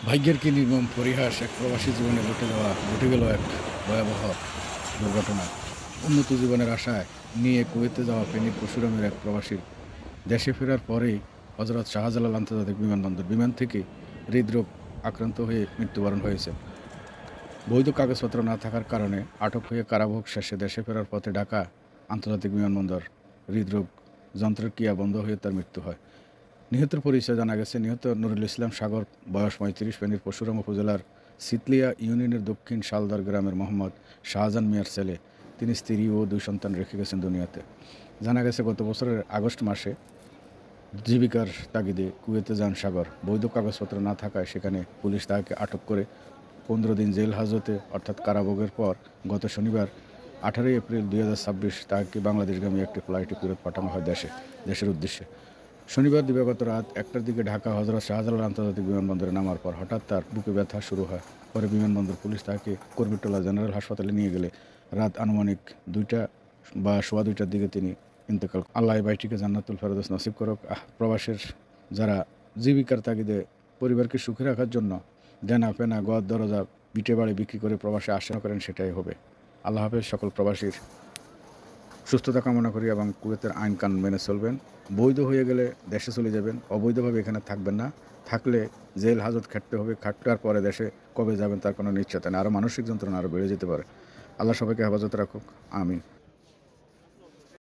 ভাগ্যের কি নির্মম পরিহাস, এক প্রবাসী জীবনে ঘটে গেল এক ভয়াবহ দুর্ঘটনা। উন্নত জীবনের আশায় নিয়ে কুয়েতে যাওয়া ফেনীর পরশুরামের এক প্রবাসীর দেশে ফেরার পরেই হজরত শাহজালাল আন্তর্জাতিক বিমান থেকে হৃদরোগ আক্রান্ত হয়ে মৃত্যুবরণ হয়েছে। বৈধ কাগজপত্র না থাকার কারণে আটক হয়ে কারাভোগ শেষে দেশে ফেরার পথে ঢাকা আন্তর্জাতিক বিমানবন্দর হৃদরোগ যন্ত্রের ক্রিয়া বন্ধ হয়ে তার মৃত্যু হয়। নিহতের পরিচয় জানা গেছে, নিহত নুরুল ইসলাম সাগর, বয়স ৩৫, ফেনীর পরশুরাম উপজেলার সিতলিয়া ইউনিয়নের দক্ষিণ শালদার গ্রামের মোহাম্মদ শাহজাহান মিয়ার ছেলে। তিনি স্ত্রী ও ২ সন্তান রেখে গেছেন দুনিয়াতে। জানা গেছে, গত বছরের আগস্ট মাসে জীবিকার তাগিদে কুয়েতে যান সাগর। বৈধ কাগজপত্র না থাকায় সেখানে পুলিশ তাকে আটক করে ১৫ দিন জেল হাজতে অর্থাৎ কারাভোগের পর গত শনিবার ১৮ এপ্রিল ২০২৬ তাকে বাংলাদেশগামী একটি ফ্লাইটে ফেরত পাঠানো হয় দেশের উদ্দেশ্যে। শনিবার দিবাগত রাত ১টার দিকে ঢাকা হজরত শাহজালাল আন্তর্জাতিক বিমানবন্দরে নামার পর হঠাৎ তার বুকে ব্যথা শুরু হয়। পরে বিমানবন্দর পুলিশ তাকে কুর্মিটোলা জেনারেল হাসপাতালে নিয়ে গেলে রাত আনুমানিক ২টা বা সোয়া ২টার দিকে তিনি ইন্তেকাল। আল্লাহ এই ভাইটিকে জান্নাতুল ফেরদৌস নসিব করুক। প্রবাসের যারা জীবিকার তাগিদে পরিবারকে সুখে রাখার জন্য দেনা পেনা ঘর দরজা ভিটে বাড়ি বিক্রি করে প্রবাসে আসা করেন, সেটাই হবে। আল্লাহ হাফেজ। সকল প্রবাসীর সুস্থতা কামনা করি এবং কুয়েতের আইন কানুন মেনে চলবেন। বৈধ হয়ে গেলে দেশে চলে যাবেন, অবৈধভাবে এখানে থাকবেন না। থাকলে জেল হাজত খাটতে হবে। খাটার পরে দেশে কবে যাবেন তার কোনো নিশ্চয়তা নেই। আরও মানসিক যন্ত্রণা আরও বেড়ে যেতে পারে। আল্লাহ সবাইকে হেফাজত রাখুক। আমিন।